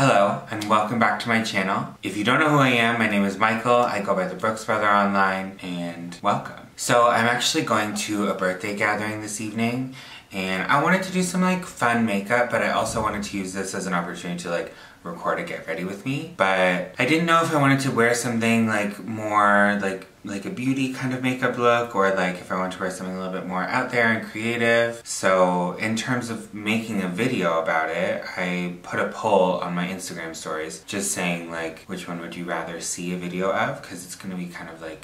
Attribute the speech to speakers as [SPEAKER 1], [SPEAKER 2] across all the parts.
[SPEAKER 1] Hello, and welcome back to my channel. If you don't know who I am, my name is Michael. I go by the Brooks Brother online, and welcome. So I'm actually going to a birthday gathering this evening, and I wanted to do some fun makeup, but I also wanted to use this as an opportunity to record a get ready with me. But I didn't know if I wanted to wear something more like a beauty kind of makeup look, or if I want to wear something a little bit more out there and creative. So in terms of making a video about it, I put a poll on my Instagram stories just saying which one would you rather see a video of, because it's gonna be kind of a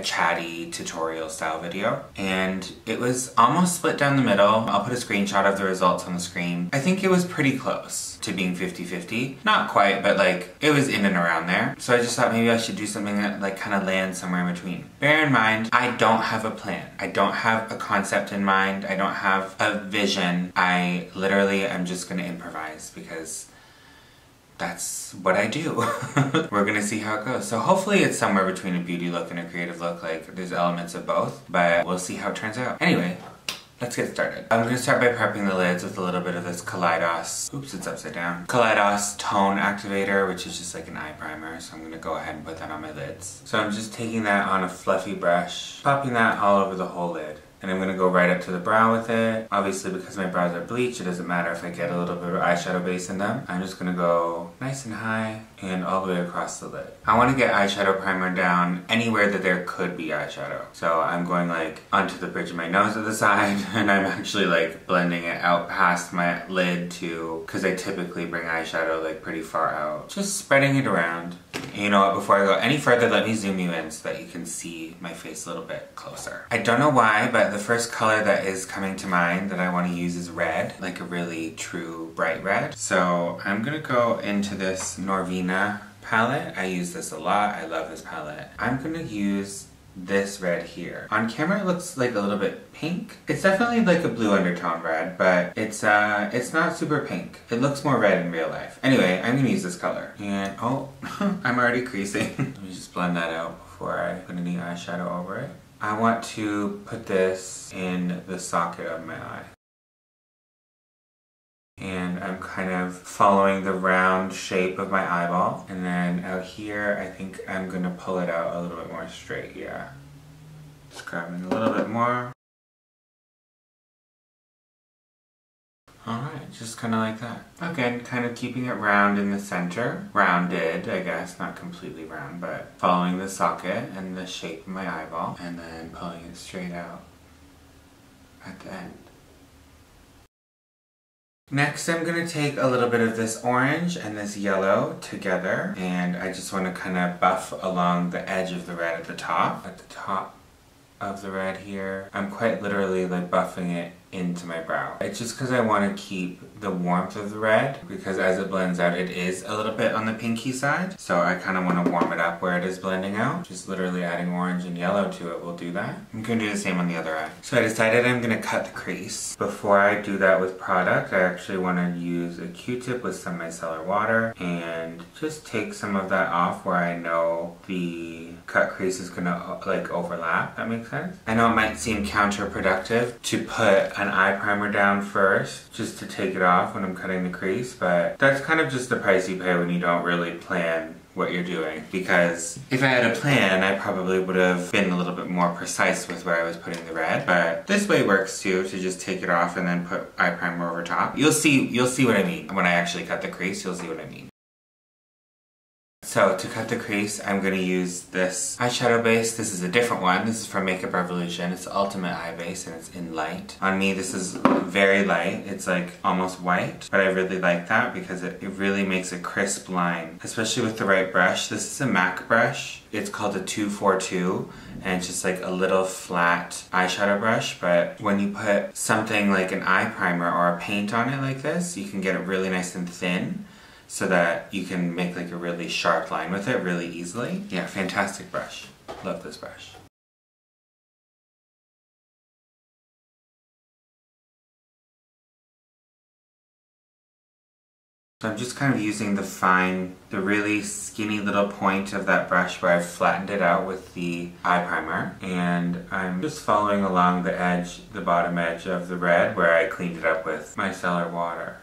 [SPEAKER 1] chatty tutorial style video. And it was almost split down the middle. I'll put a screenshot of the results on the screen. I think it was pretty close to being 50-50. Not quite, but it was in and around there. So I just thought maybe I should do something that kind of lands somewhere in between. Bear in mind, I don't have a plan. I don't have a concept in mind. I don't have a vision. I literally am just gonna improvise because that's what I do. We're gonna see how it goes. So hopefully it's somewhere between a beauty look and a creative look. There's elements of both, but we'll see how it turns out. Anyway, let's get started. I'm gonna start by prepping the lids with a little bit of this Kaleidos, oops, it's upside down, Kaleidos Tone Activator, which is just an eye primer. So I'm gonna go ahead and put that on my lids. So I'm just taking that on a fluffy brush, popping that all over the whole lid. And I'm gonna go right up to the brow with it. Obviously, because my brows are bleached, it doesn't matter if I get a little bit of eyeshadow base in them. I'm just gonna go nice and high and all the way across the lid. I wanna get eyeshadow primer down anywhere that there could be eyeshadow. So I'm going onto the bridge of my nose at the side, and I'm actually blending it out past my lid too, because I typically bring eyeshadow pretty far out. Just spreading it around. And you know what, before I go any further, let me zoom you in so that you can see my face a little bit closer. I don't know why, but the first color that is coming to mind that I want to use is red, a really true bright red. So I'm gonna go into this Norvina palette. I use this a lot. I love this palette. I'm gonna use this red here. On camera it looks a little bit pink. It's definitely a blue undertone red, but it's not super pink. It looks more red in real life. Anyway, I'm gonna use this color. And oh, I'm already creasing. Let me just blend that out before I put any eyeshadow over it. I want to put this in the socket of my eye. And I'm kind of following the round shape of my eyeball. And then out here, I think I'm gonna pull it out a little bit more straight, yeah. Just grabbing a little bit more. Alright, just kind of like that. Again, kind of keeping it round in the center. Rounded, I guess, not completely round, but following the socket and the shape of my eyeball. And then pulling it straight out at the end. Next, I'm going to take a little bit of this orange and this yellow together, and I just want to kind of buff along the edge of the red at the top. At the top of the red here, I'm quite literally buffing it into my brow. It's just because I want to keep the warmth of the red, because as it blends out it is a little bit on the pinky side, so I kind of want to warm it up where it is blending out. Just literally adding orange and yellow to it will do that. I'm going to do the same on the other eye. So I decided I'm going to cut the crease. Before I do that with product, I actually want to use a Q-tip with some micellar water and just take some of that off where I know the cut crease is going to overlap. That makes sense? I know it might seem counterproductive to put an eye primer down first just to take it off when I'm cutting the crease, but that's kind of just the price you pay when you don't really plan what you're doing. Because if I had a plan, I probably would have been a little bit more precise with where I was putting the red. But this way works too, to just take it off and then put eye primer over top. You'll see what I mean. When I actually cut the crease, you'll see what I mean. So to cut the crease, I'm going to use this eyeshadow base. This is a different one. This is from Makeup Revolution. It's the Ultimate Eye Base and it's in light. On me, this is very light. It's almost white, but I really like that because it really makes a crisp line, especially with the right brush. This is a MAC brush. It's called a 242, and it's just a little flat eyeshadow brush, but when you put something like an eye primer or a paint on it like this, you can get it really nice and thin, so that you can make a really sharp line with it really easily. Yeah, fantastic brush. Love this brush. So I'm just kind of using the really skinny little point of that brush where I've flattened it out with the eye primer, and I'm just following along the edge, the bottom edge of the red where I cleaned it up with micellar water.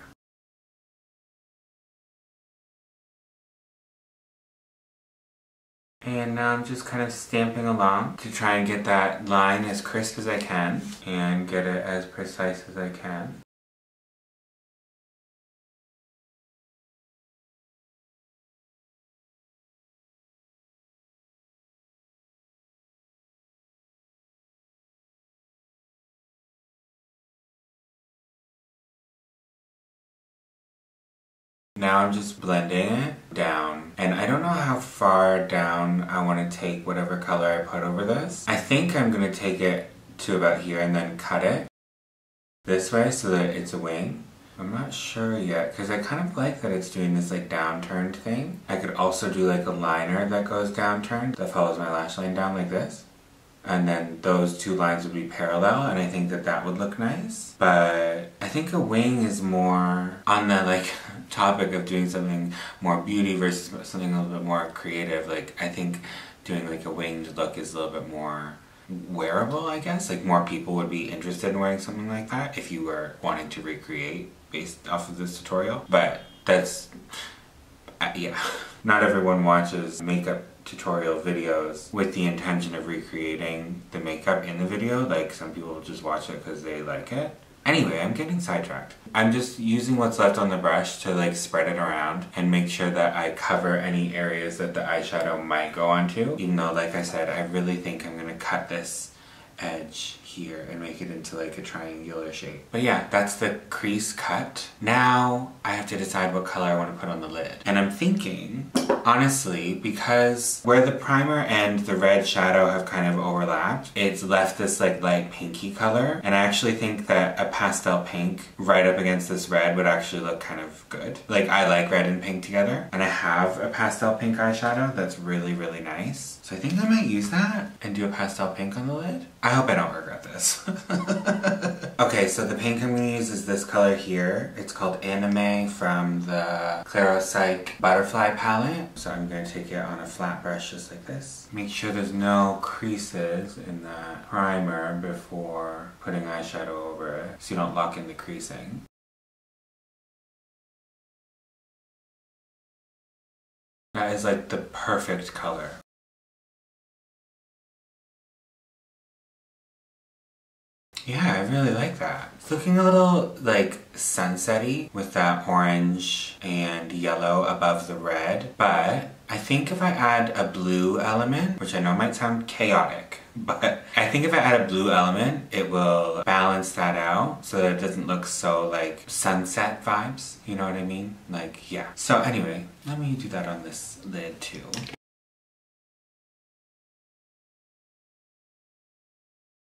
[SPEAKER 1] And now I'm just kind of stamping along to try and get that line as crisp as I can and get it as precise as I can. Now I'm just blending it down. And I don't know how far down I want to take whatever color I put over this. I think I'm going to take it to about here and then cut it this way so that it's a wing. I'm not sure yet because I kind of like that it's doing this like downturned thing. I could also do like a liner that goes downturned that follows my lash line down like this. And then those two lines would be parallel, and I think that that would look nice. But I think a wing is more on the like topic of doing something more beauty versus something a little bit more creative. Like I think doing like a winged look is a little bit more wearable, I guess. Like more people would be interested in wearing something like that if you were wanting to recreate based off of this tutorial. But that's, yeah. Not everyone watches makeup tutorial videos with the intention of recreating the makeup in the video. Like some people just watch it because they like it. Anyway, I'm getting sidetracked. I'm just using what's left on the brush to like spread it around and make sure that I cover any areas that the eyeshadow might go onto. Even though, like I said, I really think I'm gonna cut this edge here and make it into like a triangular shape. But yeah, that's the crease cut. Now I have to decide what color I want to put on the lid. And I'm thinking, honestly, because where the primer and the red shadow have kind of overlapped, it's left this like light pinky color. And I actually think that a pastel pink right up against this red would actually look kind of good. Like I like red and pink together. And I have a pastel pink eyeshadow that's really, really nice. So I think I might use that and do a pastel pink on the lid. I hope I don't regret this. Okay, so the pink I'm going to use is this color here. It's called Anime from the Claropsych Butterfly palette. So I'm going to take it on a flat brush just like this. Make sure there's no creases in the primer before putting eyeshadow over it so you don't lock in the creasing. That is like the perfect color. Yeah, I really like that. It's looking a little like sunset-y with that orange and yellow above the red, but I think if I add a blue element, which I know might sound chaotic, but I think if I add a blue element, it will balance that out so that it doesn't look so like sunset vibes, you know what I mean? Like, yeah. So anyway, let me do that on this lid too.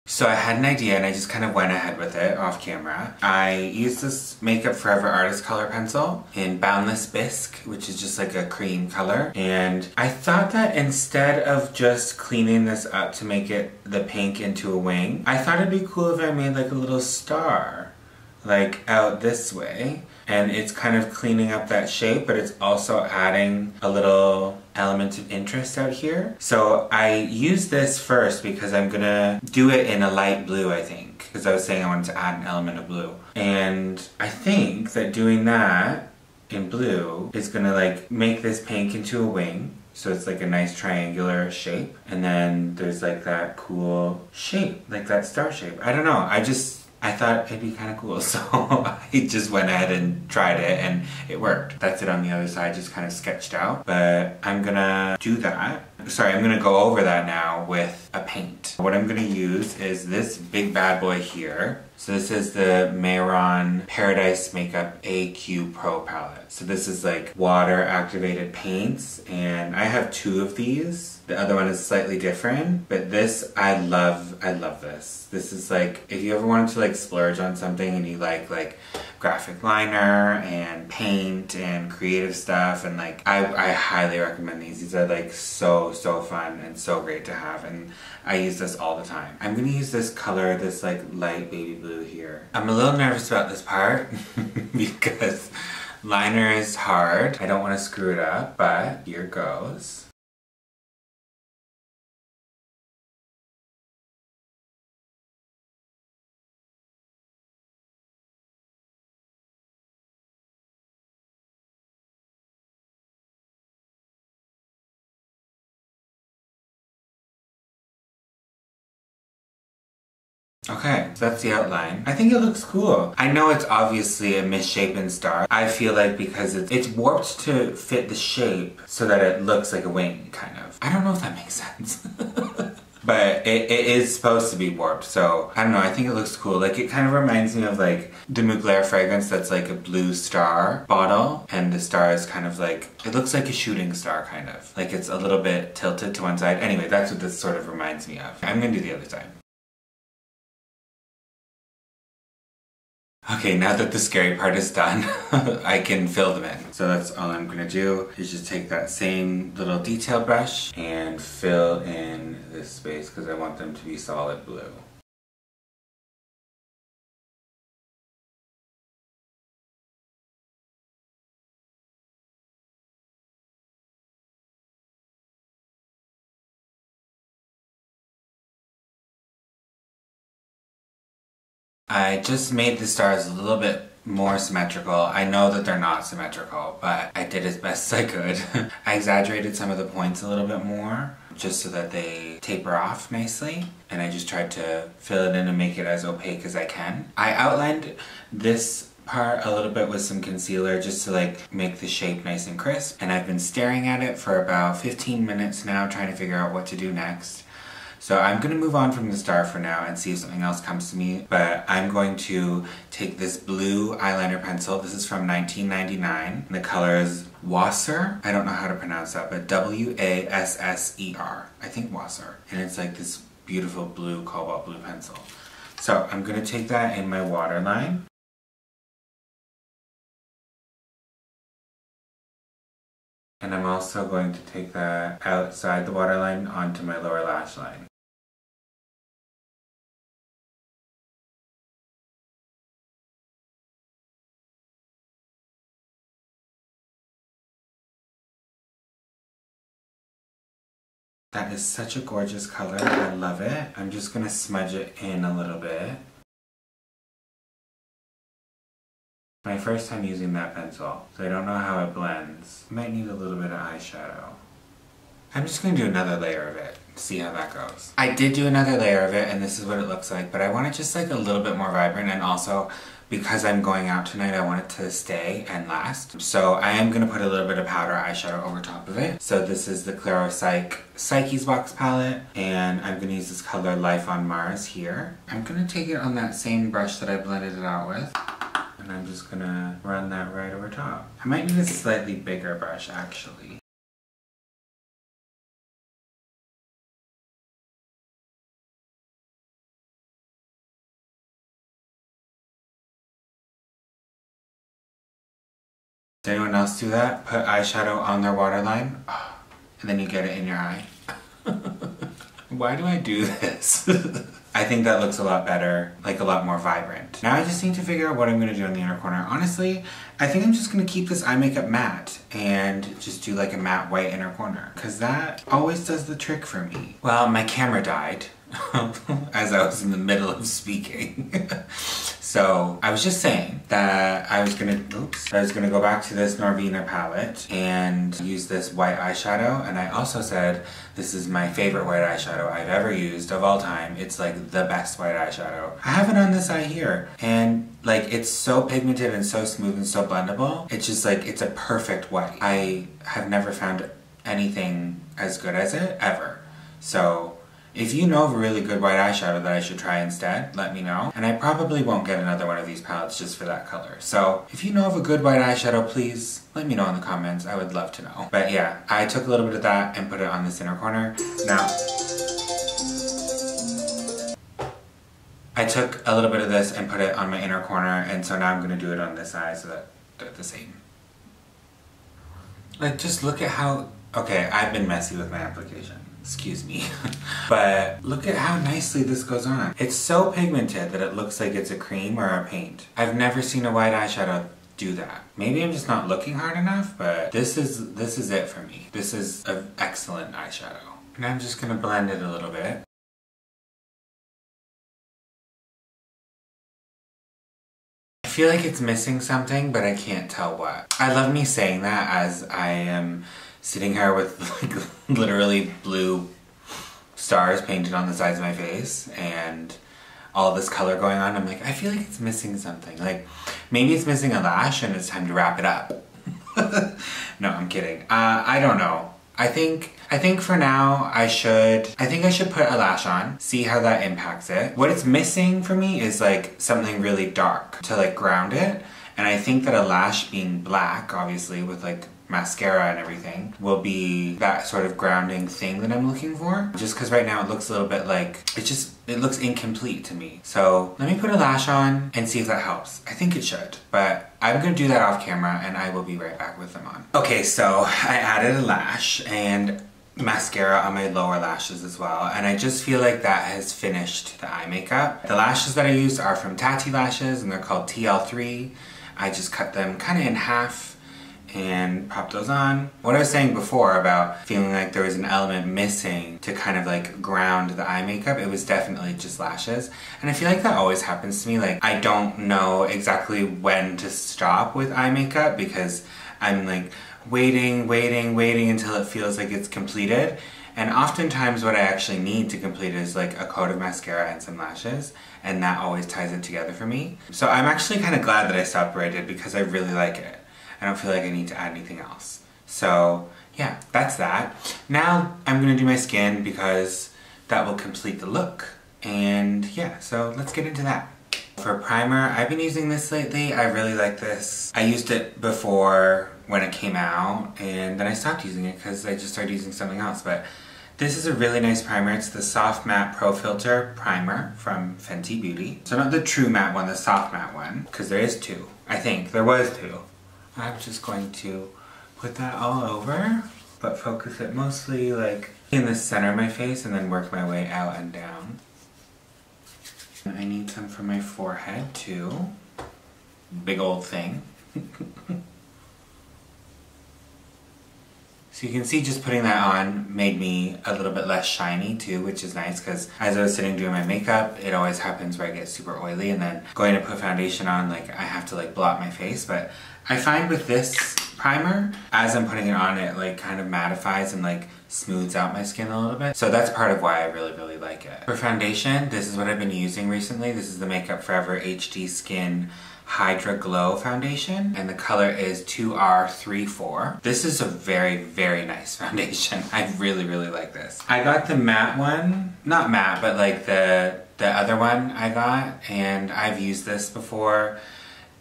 [SPEAKER 1] So I had an idea and I just kind of went ahead with it off camera. I used this Makeup Forever Artist Color Pencil in Boundless Bisque, which is just like a cream color. And I thought that instead of just cleaning this up to make it the pink into a wing, I thought it'd be cool if I made like a little star, like out this way. And it's kind of cleaning up that shape, but it's also adding a little element of interest out here. So I use this first because I'm gonna do it in a light blue, I think. Because I was saying I wanted to add an element of blue. And I think that doing that in blue is gonna like make this pink into a wing. So it's like a nice triangular shape. And then there's like that cool shape, like that star shape. I don't know, I thought it'd be kind of cool, so I just went ahead and tried it and it worked. That's it on the other side, just kind of sketched out. But I'm gonna do that. Sorry, I'm gonna go over that now with a paint. What I'm gonna use is this big bad boy here. So this is the Mehron Paradise Makeup AQ Pro palette. So this is like water activated paints, and I have two of these. The other one is slightly different, but this, I love this. This is like, if you ever wanted to like splurge on something and you like graphic liner and paint and creative stuff, and like, I highly recommend these. These are like so fun and so great to have, and I use this all the time. I'm gonna use this color, this like light baby blue here. I'm a little nervous about this part because liner is hard. I don't want to screw it up, but here goes. Okay, so that's the outline. I think it looks cool. I know it's obviously a misshapen star. I feel like because it's warped to fit the shape so that it looks like a wing, kind of. I don't know if that makes sense. But it is supposed to be warped, so I don't know, I think it looks cool. Like, it kind of reminds me of like the Mugler fragrance that's like a blue star bottle, and the star is kind of like, it looks like a shooting star kind of. Like it's a little bit tilted to one side. Anyway, that's what this sort of reminds me of. I'm gonna do the other side. Okay, now that the scary part is done, I can fill them in. So that's all I'm gonna do, is just take that same little detail brush and fill in this space because I want them to be solid blue. I just made the stars a little bit more symmetrical. I know that they're not symmetrical, but I did as best as I could. I exaggerated some of the points a little bit more, just so that they taper off nicely. And I just tried to fill it in and make it as opaque as I can. I outlined this part a little bit with some concealer just to like make the shape nice and crisp. And I've been staring at it for about 15 minutes now, trying to figure out what to do next. So I'm going to move on from the star for now and see if something else comes to me, but I'm going to take this blue eyeliner pencil. This is from 1999. The color is Wasser. I don't know how to pronounce that, but W-A-S-S-E-R. I think Wasser. And it's like this beautiful blue, cobalt blue pencil. So I'm going to take that in my waterline. And I'm also going to take that outside the waterline onto my lower lash line. That is such a gorgeous color. I love it. I'm just gonna smudge it in a little bit. My first time using that pencil, so I don't know how it blends. Might need a little bit of eyeshadow. I'm just gonna do another layer of it, see how that goes. I did do another layer of it, and this is what it looks like, but I want it just like a little bit more vibrant, and also because I'm going out tonight, I want it to stay and last. So I am gonna put a little bit of powder eyeshadow over top of it. So this is the Claro Psyche's Box palette, and I'm gonna use this color Life on Mars here. I'm gonna take it on that same brush that I blended it out with, and I'm just gonna run that right over top. I might need a slightly bigger brush actually. Does anyone else do that? Put eyeshadow on their waterline, and then you get it in your eye. Why do I do this? I think that looks a lot better, like a lot more vibrant. Now I just need to figure out what I'm gonna do in the inner corner. Honestly, I think I'm just gonna keep this eye makeup matte and just do like a matte white inner corner, because that always does the trick for me. Well, my camera died as I was in the middle of speaking. So I was just saying that I was gonna go back to this Norvina palette and use this white eyeshadow, and I also said this is my favorite white eyeshadow I've ever used of all time. It's like the best white eyeshadow. I have it on this eye here, and like it's so pigmented and so smooth and so blendable. It's just like, it's a perfect white. I have never found anything as good as it, ever. So if you know of a really good white eyeshadow that I should try instead, let me know. And I probably won't get another one of these palettes just for that color. So if you know of a good white eyeshadow, please let me know in the comments. I would love to know. But yeah, I took a little bit of that and put it on this inner corner. Now, I took a little bit of this and put it on my inner corner, and so now I'm gonna do it on this eye so that they're the same. Like, just look at how, okay, I've been messy with my application. Excuse me. But look at how nicely this goes on. It's so pigmented that it looks like it's a cream or a paint. I've never seen a white eyeshadow do that. Maybe I'm just not looking hard enough, but this is it for me. This is an excellent eyeshadow. And I'm just gonna blend it a little bit. I feel like it's missing something, but I can't tell what. I love me saying that as I am sitting here with like literally blue stars painted on the sides of my face, and all this color going on. I'm like, I feel like it's missing something. Like, maybe it's missing a lash and it's time to wrap it up. No, I'm kidding. I don't know. I think for now I should put a lash on, see how that impacts it. What it's missing for me is like something really dark to like ground it. And I think that a lash being black, obviously with like mascara and everything, will be that sort of grounding thing that I'm looking for. Just because right now it looks a little bit like, it looks incomplete to me. So let me put a lash on and see if that helps. I think it should, but I'm gonna do that off camera and I will be right back with them on. Okay, so I added a lash and mascara on my lower lashes as well, and I just feel like that has finished the eye makeup. The lashes that I used are from Tati Lashes and they're called TL3. I just cut them kind of in half and pop those on. What I was saying before about feeling like there was an element missing to kind of like ground the eye makeup, it was definitely just lashes. And I feel like that always happens to me. Like, I don't know exactly when to stop with eye makeup because I'm like waiting until it feels like it's completed. And oftentimes what I actually need to complete is like a coat of mascara and some lashes, and that always ties it together for me. So I'm actually kind of glad that I stopped where I did because I really like it. I don't feel like I need to add anything else. So yeah, that's that. Now I'm gonna do my skin because that will complete the look. And yeah, so let's get into that. For primer, I've been using this lately. I really like this. I used it before when it came out and then I stopped using it because I just started using something else. But this is a really nice primer. It's the Soft Matte Pro Filter Primer from Fenty Beauty. So not the true matte one, the soft matte one, because there is two. I think there was two. I'm just going to put that all over, but focus it mostly like in the center of my face and then work my way out and down. And I need some for my forehead too. Big old thing. So you can see just putting that on made me a little bit less shiny too, which is nice because as I was sitting doing my makeup, it always happens where I get super oily and then going to put foundation on, like I have to like blot my face. But I find with this primer, as I'm putting it on, it like kind of mattifies and like smooths out my skin a little bit. So that's part of why I really like it. For foundation, this is what I've been using recently. This is the Makeup Forever HD Skin Hydra Glow foundation, and the color is 2R34. This is a very nice foundation. I really like this. I got the matte one, not matte, but like the other one I got, and I've used this before.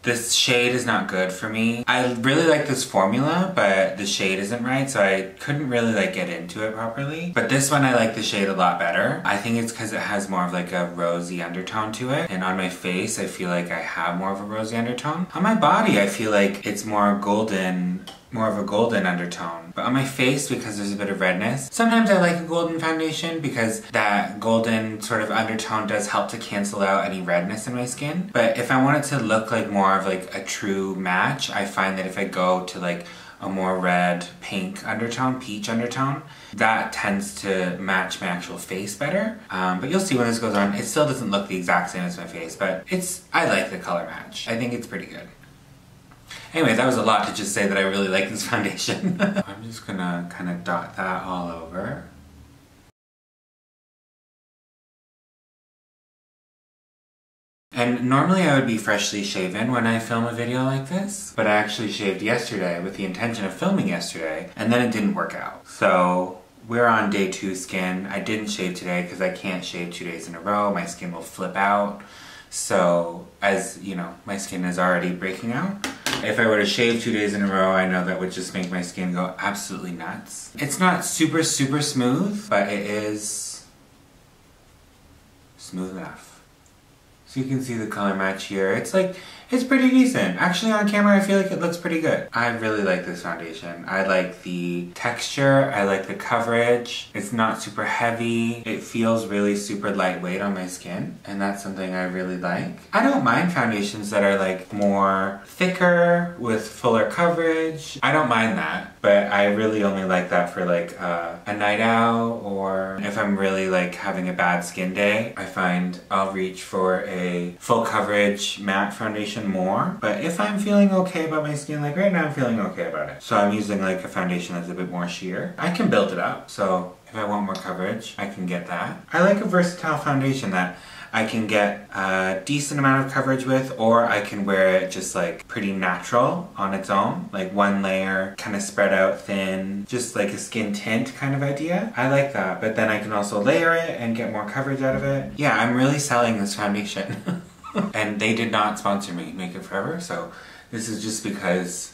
[SPEAKER 1] This shade is not good for me. I really like this formula, but the shade isn't right, so I couldn't really like get into it properly. But this one, I like the shade a lot better. I think it's because it has more of like a rosy undertone to it. And on my face, I feel like I have more of a rosy undertone. On my body, I feel like it's more golden, more of a golden undertone. But on my face, because there's a bit of redness, sometimes I like a golden foundation because that golden sort of undertone does help to cancel out any redness in my skin. But if I want it to look like more of like a true match, I find that if I go to like a more red, pink undertone, peach undertone, that tends to match my actual face better. But you'll see when this goes on, it still doesn't look the exact same as my face, but I like the color match. I think it's pretty good. Anyway, that was a lot to just say that I really like this foundation. I'm just gonna kind of dot that all over. And normally I would be freshly shaven when I film a video like this, but I actually shaved yesterday with the intention of filming yesterday, and then it didn't work out. So we're on day 2 skin. I didn't shave today because I can't shave 2 days in a row. My skin will flip out. So, as you know, my skin is already breaking out. If I were to shave 2 days in a row, I know that would just make my skin go absolutely nuts. It's not super smooth, but it is smooth enough. So you can see the color match here. It's pretty decent. Actually on camera I feel like it looks pretty good. I really like this foundation. I like the texture, I like the coverage. It's not super heavy. It feels really super lightweight on my skin, and that's something I really like. I don't mind foundations that are like more thicker with fuller coverage. I don't mind that, but I really only like that for like a night out, or if I'm really like having a bad skin day, I find I'll reach for a full coverage matte foundation more. But if I'm feeling okay about my skin, like right now I'm feeling okay about it, so I'm using like a foundation that's a bit more sheer. I can build it up, so if I want more coverage, I can get that. I like a versatile foundation that I can get a decent amount of coverage with, or I can wear it just like pretty natural on its own, like one layer, kind of spread out thin, just like a skin tint kind of idea. I like that, but then I can also layer it and get more coverage out of it. Yeah, I'm really selling this foundation. And they did not sponsor me, Make It Forever, so this is just because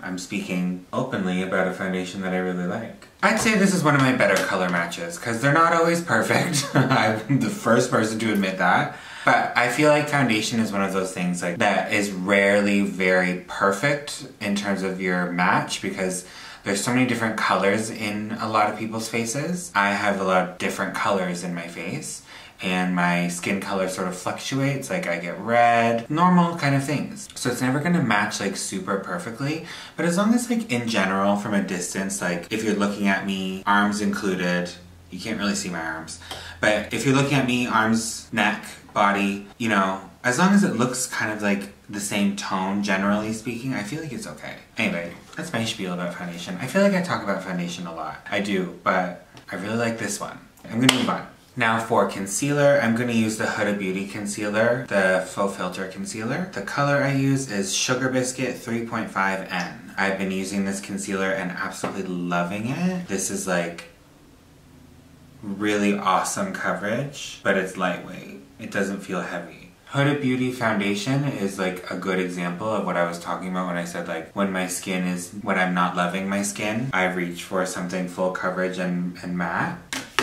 [SPEAKER 1] I'm speaking openly about a foundation that I really like. I'd say this is one of my better color matches, because they're not always perfect. I'm the first person to admit that. But I feel like foundation is one of those things like that is rarely very perfect in terms of your match, because there's so many different colors in a lot of people's faces. I have a lot of different colors in my face, and my skin color sort of fluctuates, like I get red, normal kind of things. So it's never gonna match like super perfectly, but as long as like in general from a distance, like if you're looking at me, arms included, you can't really see my arms, but if you're looking at me, arms, neck, body, you know, as long as it looks kind of like the same tone, generally speaking, I feel like it's okay. Anyway, that's my spiel about foundation. I feel like I talk about foundation a lot. I do, but I really like this one. I'm gonna move on. Now for concealer, I'm going to use the Huda Beauty concealer, the Faux Filter concealer. The color I use is Sugar Biscuit 3.5N. I've been using this concealer and absolutely loving it. This is like really awesome coverage, but it's lightweight. It doesn't feel heavy. Huda Beauty foundation is like a good example of what I was talking about when I said like when I'm not loving my skin, I reach for something full coverage and matte.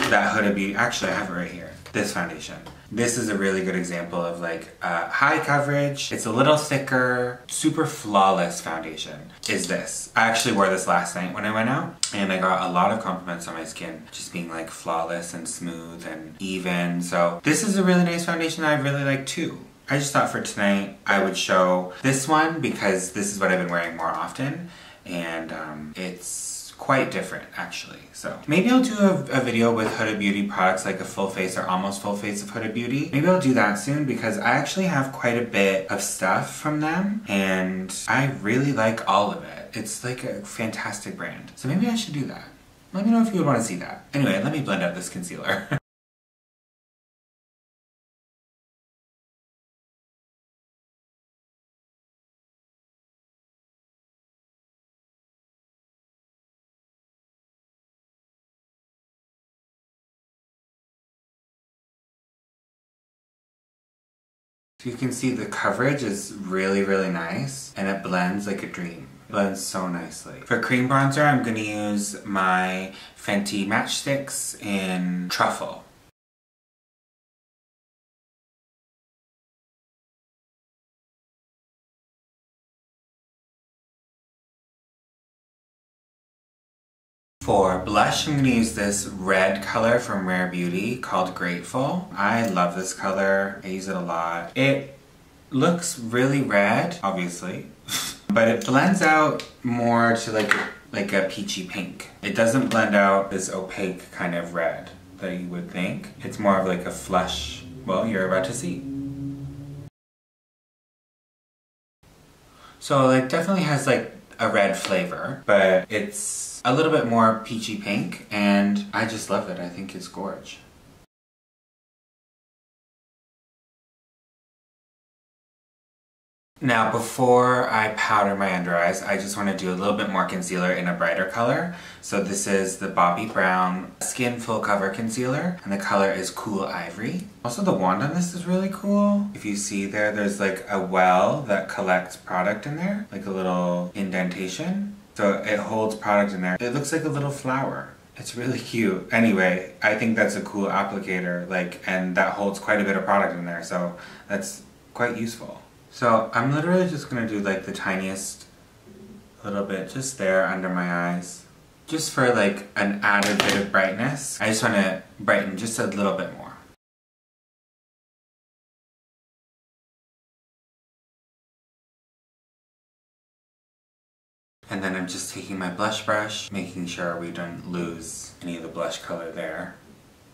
[SPEAKER 1] That Huda Beauty, actually I have it right here, this foundation. This is a really good example of like high coverage, it's a little thicker, super flawless foundation is this. I actually wore this last night when I went out, and I got a lot of compliments on my skin just being like flawless and smooth and even. So this is a really nice foundation that I really like too. I just thought for tonight I would show this one because this is what I've been wearing more often, and it's quite different actually. So maybe I'll do a video with Huda Beauty products, like a full face or almost full face of Huda Beauty. Maybe I'll do that soon because I actually have quite a bit of stuff from them and I really like all of it. It's like a fantastic brand. So maybe I should do that. Let me know if you would want to see that. Anyway, let me blend out this concealer. You can see the coverage is really, really nice and it blends like a dream. It blends so nicely. For cream bronzer, I'm going to use my Fenty Matchsticks in Truffle. For blush, I'm going to use this red color from Rare Beauty called Grateful. I love this color. I use it a lot. It looks really red, obviously, but it blends out more to like a peachy pink. It doesn't blend out this opaque kind of red that you would think. It's more of like a flush, well, you're about to see. So it definitely has like a red flavor, but it's a little bit more peachy pink, and I just love it. I think it's gorge. Now before I powder my under eyes, I just want to do a little bit more concealer in a brighter color. So this is the Bobbi Brown Skin Full Cover Concealer, and the color is Cool Ivory. Also the wand on this is really cool. If you see there, there's like a well that collects product in there, like a little indentation. So it holds product in there. It looks like a little flower. It's really cute. Anyway, I think that's a cool applicator, and that holds quite a bit of product in there, so that's quite useful. So I'm literally just gonna do like the tiniest little bit just there under my eyes. Just for like an added bit of brightness. I just wanna brighten just a little bit more. And then I'm just taking my blush brush, making sure we don't lose any of the blush color there.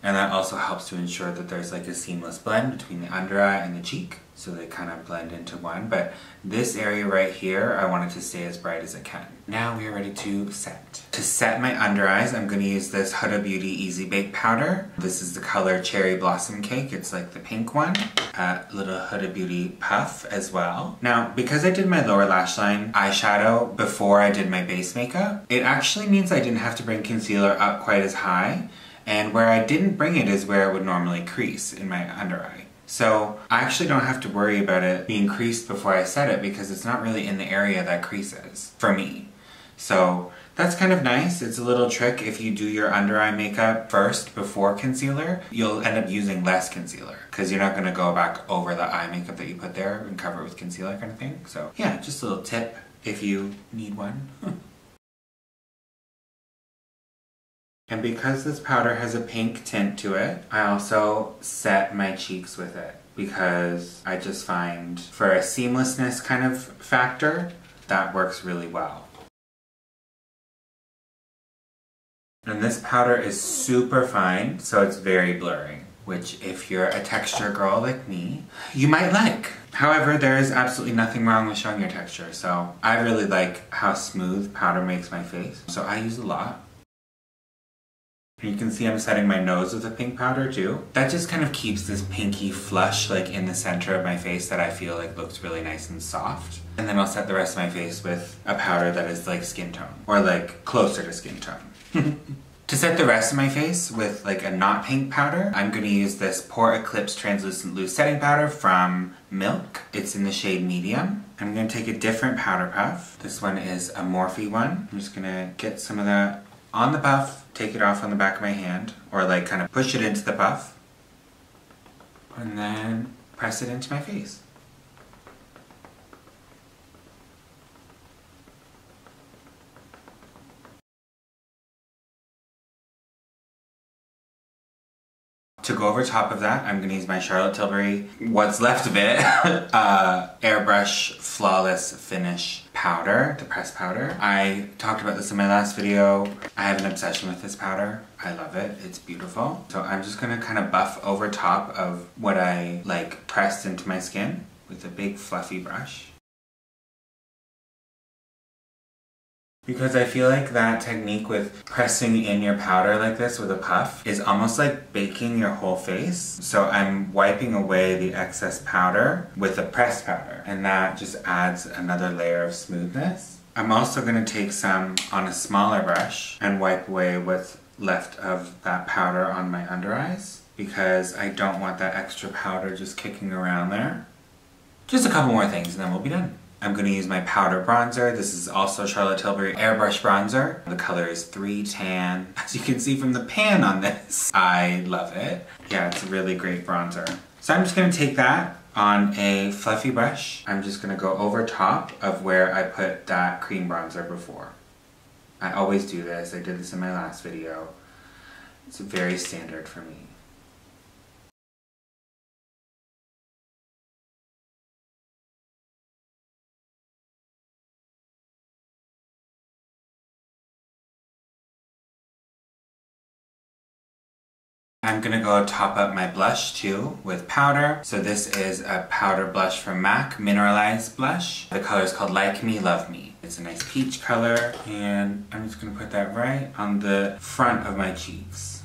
[SPEAKER 1] And that also helps to ensure that there's like a seamless blend between the under eye and the cheek. So they kind of blend into one. But this area right here, I want it to stay as bright as it can. Now we are ready to set. To set my under eyes, I'm going to use this Huda Beauty Easy Bake Powder. This is the color Cherry Blossom Cake. It's like the pink one. A little Huda Beauty puff as well. Now, because I did my lower lash line eyeshadow before I did my base makeup, it actually means I didn't have to bring concealer up quite as high. And where I didn't bring it is where it would normally crease in my under eye. So I actually don't have to worry about it being creased before I set it because it's not really in the area that creases, for me. So that's kind of nice. It's a little trick. If you do your under eye makeup first before concealer, you'll end up using less concealer because you're not going to go back over the eye makeup that you put there and cover it with concealer kind of thing. So yeah, just a little tip if you need one. And because this powder has a pink tint to it, I also set my cheeks with it because I just find for a seamlessness kind of factor, that works really well. And this powder is super fine, so it's very blurry, which if you're a texture girl like me, you might like. However, there is absolutely nothing wrong with showing your texture, so I really like how smooth powder makes my face, so I use a lot. You can see I'm setting my nose with a pink powder too. That just kind of keeps this pinky flush like in the center of my face that I feel like looks really nice and soft. And then I'll set the rest of my face with a powder that is like skin tone, or like closer to skin tone. To set the rest of my face with like a not pink powder, I'm going to use this Pore Eclipse Translucent Loose Setting Powder from Milk. It's in the shade Medium. I'm going to take a different powder puff. This one is a Morphe one. I'm just going to get some of that on the puff, take it off on the back of my hand, or like kind of push it into the puff, and then press it into my face. To go over top of that, I'm going to use my Charlotte Tilbury, what's left of it, Airbrush Flawless Finish Powder, the pressed powder. I talked about this in my last video. I have an obsession with this powder. I love it. It's beautiful. So I'm just going to kind of buff over top of what I like pressed into my skin with a big fluffy brush. Because I feel like that technique with pressing in your powder like this with a puff is almost like baking your whole face. So I'm wiping away the excess powder with a pressed powder, and that just adds another layer of smoothness. I'm also going to take some on a smaller brush and wipe away what's left of that powder on my under eyes because I don't want that extra powder just kicking around there. Just a couple more things and then we'll be done. I'm going to use my powder bronzer. This is also Charlotte Tilbury Airbrush Bronzer. The color is 3 Tan. As you can see from the pan on this, I love it. Yeah, it's a really great bronzer. So I'm just going to take that on a fluffy brush. I'm just going to go over top of where I put that cream bronzer before. I always do this. I did this in my last video. It's very standard for me. I'm gonna go top up my blush too with powder. So this is a powder blush from MAC, Mineralized Blush. The color is called Like Me, Love Me. It's a nice peach color, and I'm just gonna put that right on the front of my cheeks.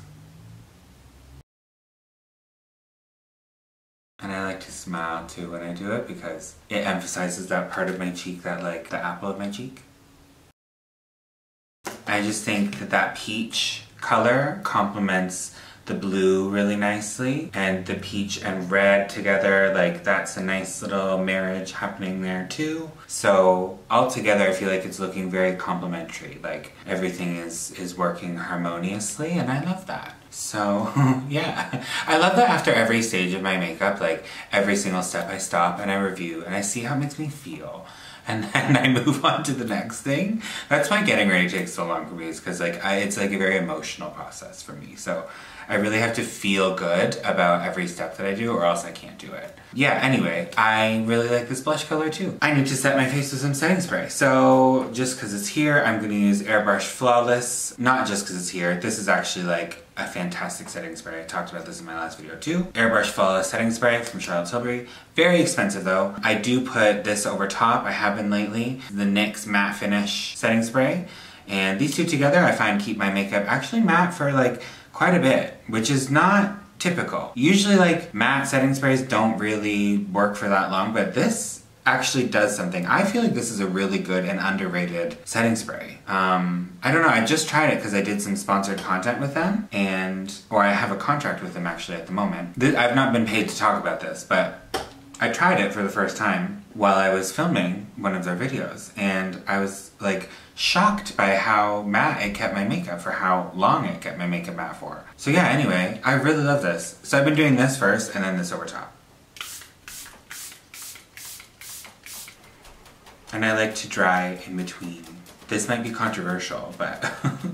[SPEAKER 1] And I like to smile too when I do it because it emphasizes that part of my cheek, that like the apple of my cheek. I just think that that peach color complements the blue really nicely, and the peach and red together, like that's a nice little marriage happening there too. So altogether I feel like it's looking very complementary, like everything is working harmoniously, and I love that. So yeah, I love that after every stage of my makeup, like every single step I stop and I review and I see how it makes me feel. And then I move on to the next thing. That's why getting ready takes so long for me, is because like it's like a very emotional process for me. So I really have to feel good about every step that I do or else I can't do it. Yeah, anyway, I really like this blush color too. I need to set my face with some setting spray. So just because it's here, I'm going to use Airbrush Flawless. Not just because it's here. This is actually like a fantastic setting spray. I talked about this in my last video too. Airbrush Flawless Setting Spray from Charlotte Tilbury. Very expensive though. I do put this over top. I have been lately. The NYX Matte Finish Setting Spray. And these two together I find keep my makeup actually matte for like quite a bit, which is not typical. Usually like matte setting sprays don't really work for that long, but this actually does something. I feel like this is a really good and underrated setting spray. I don't know, I just tried it because I did some sponsored content with them, or I have a contract with them actually at the moment. I've not been paid to talk about this, but I tried it for the first time while I was filming one of their videos, and I was like shocked by how matte it kept my makeup, for how long it kept my makeup matte for. So yeah, anyway, I really love this. So I've been doing this first and then this over top. And I like to dry in between. This might be controversial, but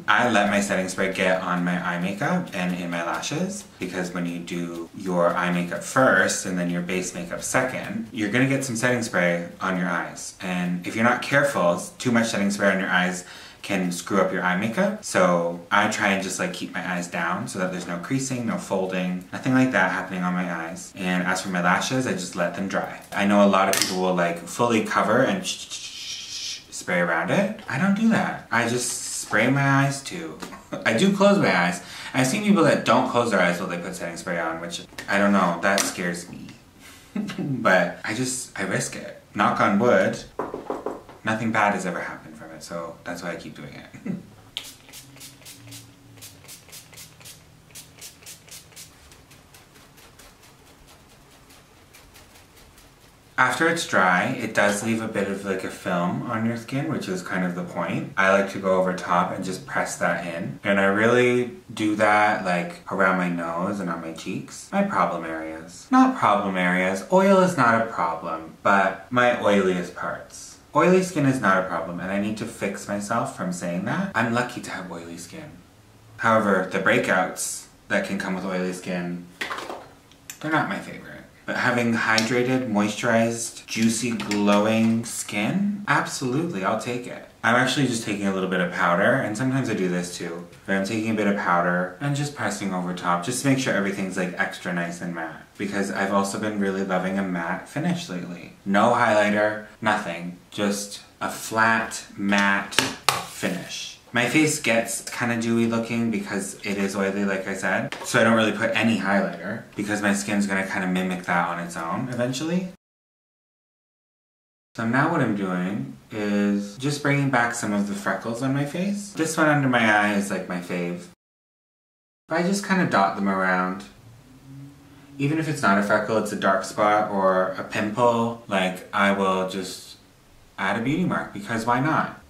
[SPEAKER 1] I let my setting spray get on my eye makeup and in my lashes, because when you do your eye makeup first and then your base makeup second, you're gonna get some setting spray on your eyes. And if you're not careful, too much setting spray on your eyes can screw up your eye makeup. So I try and just like keep my eyes down so that there's no creasing, no folding, nothing like that happening on my eyes. And as for my lashes, I just let them dry. I know a lot of people will like fully cover and spray around it. I don't do that. I just spray my eyes too. I do close my eyes. I've seen people that don't close their eyes while they put setting spray on, which I don't know, that scares me. But I risk it. Knock on wood, nothing bad has ever happened from it, so that's why I keep doing it. After it's dry, it does leave a bit of like a film on your skin, which is kind of the point. I like to go over top and just press that in. And I really do that like around my nose and on my cheeks. My problem areas. Not problem areas. Oil is not a problem, but my oiliest parts. Oily skin is not a problem, and I need to fix myself from saying that. I'm lucky to have oily skin. However, the breakouts that can come with oily skin, they're not my favorite. But having hydrated, moisturized, juicy, glowing skin, absolutely, I'll take it. I'm actually just taking a little bit of powder, and sometimes I do this too. But I'm taking a bit of powder and just pressing over top, just to make sure everything's like extra nice and matte. Because I've also been really loving a matte finish lately. No highlighter, nothing. Just a flat, matte finish. My face gets kind of dewy looking because it is oily, like I said. So I don't really put any highlighter because my skin's gonna kind of mimic that on its own eventually. So now what I'm doing is just bringing back some of the freckles on my face. This one under my eye is like my fave. But I just kind of dot them around. Even if it's not a freckle, it's a dark spot or a pimple, like I will just add a beauty mark, because why not?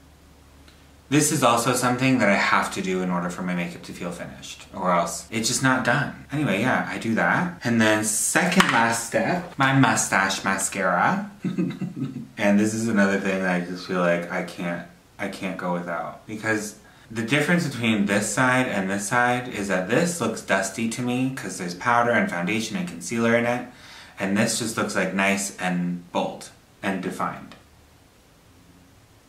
[SPEAKER 1] This is also something that I have to do in order for my makeup to feel finished, or else it's just not done. Anyway, yeah, I do that. And then second last step, my mustache mascara. And this is another thing that I just feel like I can't go without. Because the difference between this side and this side is that this looks dusty to me because there's powder and foundation and concealer in it. And this just looks like nice and bold and defined.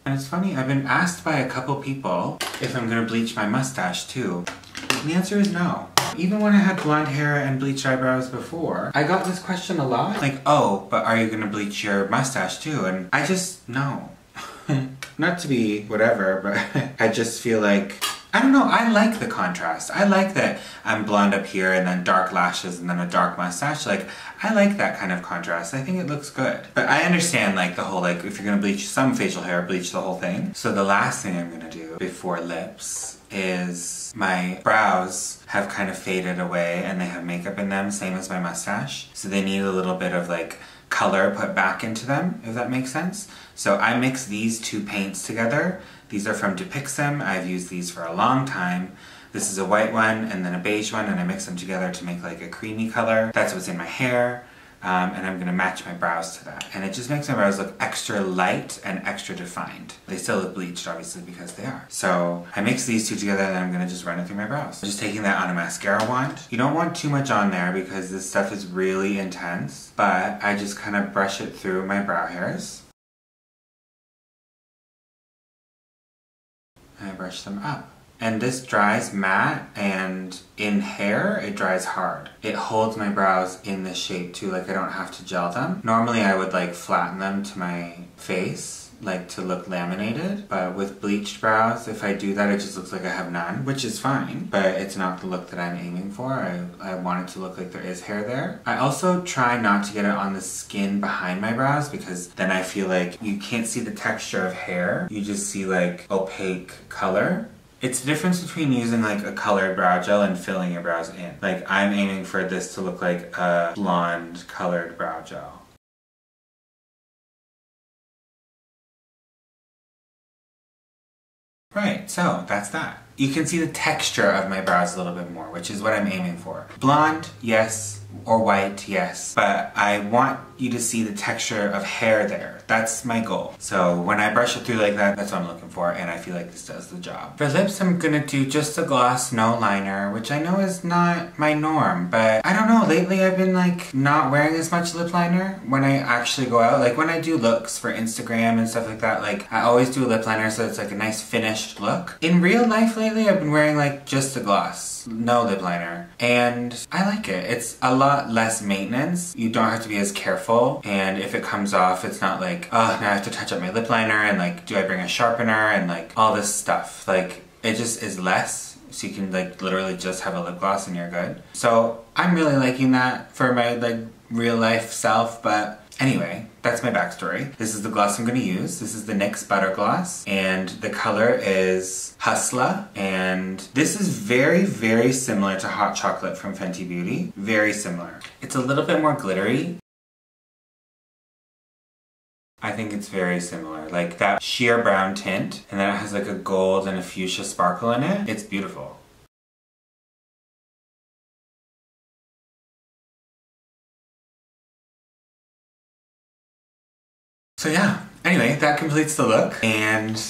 [SPEAKER 1] And it's funny, I've been asked by a couple people if I'm gonna bleach my mustache too. And the answer is no. Even when I had blonde hair and bleached eyebrows before, I got this question a lot. Like, oh, but are you gonna bleach your mustache too? And I just, no. Not to be whatever, but I just feel like, I don't know, I like the contrast. I like that I'm blonde up here and then dark lashes and then a dark mustache. Like, I like that kind of contrast. I think it looks good. But I understand like the whole, like, if you're gonna bleach some facial hair, bleach the whole thing. So the last thing I'm gonna do before lips is my brows have kind of faded away and they have makeup in them, same as my mustache. So they need a little bit of like color put back into them, if that makes sense. So I mix these two paints together. These are from Depixum. I've used these for a long time. This is a white one and then a beige one, and I mix them together to make like a creamy color. That's what's in my hair. And I'm gonna match my brows to that. And it just makes my brows look extra light and extra defined. They still look bleached, obviously, because they are. So I mix these two together and then I'm gonna just run it through my brows. I'm just taking that on a mascara wand. You don't want too much on there because this stuff is really intense, but I just kind of brush it through my brow hairs. And I brush them up. And this dries matte, and in hair, it dries hard. It holds my brows in this shape too, like I don't have to gel them. Normally I would like flatten them to my face, like to look laminated, but with bleached brows, if I do that, it just looks like I have none, which is fine, but it's not the look that I'm aiming for. I want it to look like there is hair there. I also try not to get it on the skin behind my brows, because then I feel like you can't see the texture of hair, you just see like opaque color. It's the difference between using like a colored brow gel and filling your brows in. Like I'm aiming for this to look like a blonde colored brow gel. Right, so that's that. You can see the texture of my brows a little bit more, which is what I'm aiming for. Blonde, yes, or white, yes, but I want you to see the texture of hair there. That's my goal. So when I brush it through like that, that's what I'm looking for, and I feel like this does the job. For lips, I'm gonna do just a gloss, no liner, which I know is not my norm, but I don't know, lately I've been like not wearing as much lip liner when I actually go out. Like when I do looks for Instagram and stuff like that, like I always do a lip liner so it's like a nice finished look. In real life lately, I've been wearing like just a gloss, no lip liner, and I like it. It's a lot less maintenance. You don't have to be as careful, and if it comes off, it's not like, oh, now I have to touch up my lip liner, and like, do I bring a sharpener, and like all this stuff. Like, it just is less, so you can like literally just have a lip gloss and you're good. So I'm really liking that for my like real life self, but anyway, that's my backstory. This is the gloss I'm going to use. This is the NYX Butter Gloss, and the color is Hustla, and this is very, very similar to Hot Chocolate from Fenty Beauty. Very similar. It's a little bit more glittery. I think it's very similar. Like that sheer brown tint, and then it has like a gold and a fuchsia sparkle in it. It's beautiful. So yeah, anyway, that completes the look, and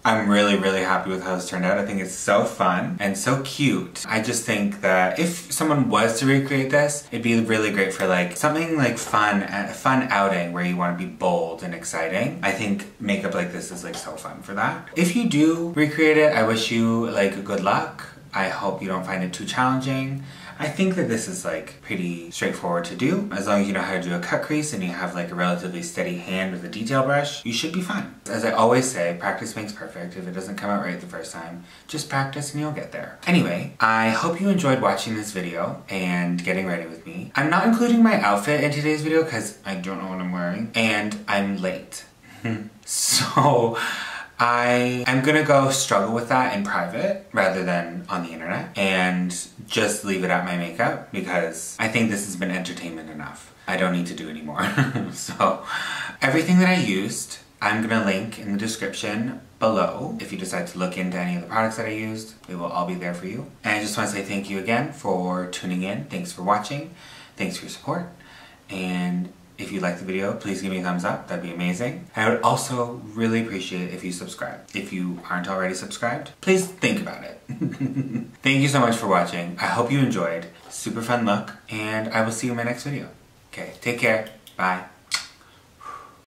[SPEAKER 1] I'm really, really happy with how this turned out. I think it's so fun and so cute. I just think that if someone was to recreate this, it'd be really great for like something like fun, a fun outing where you want to be bold and exciting. I think makeup like this is like so fun for that. If you do recreate it, I wish you like good luck. I hope you don't find it too challenging. I think that this is like pretty straightforward to do. As long as you know how to do a cut crease and you have like a relatively steady hand with a detail brush, you should be fine. As I always say, practice makes perfect. If it doesn't come out right the first time, just practice and you'll get there. Anyway, I hope you enjoyed watching this video and getting ready with me. I'm not including my outfit in today's video because I don't know what I'm wearing, and I'm late. So I am gonna go struggle with that in private rather than on the internet and just leave it at my makeup, because I think this has been entertainment enough. I don't need to do any more. So everything that I used, I'm gonna link in the description below. If you decide to look into any of the products that I used, it will all be there for you. And I just wanna say thank you again for tuning in. Thanks for watching. Thanks for your support. And if you liked the video, please give me a thumbs up. That'd be amazing. I would also really appreciate it if you subscribe. If you aren't already subscribed, please think about it. Thank you so much for watching. I hope you enjoyed. Super fun look, and I will see you in my next video. Okay, take care. Bye.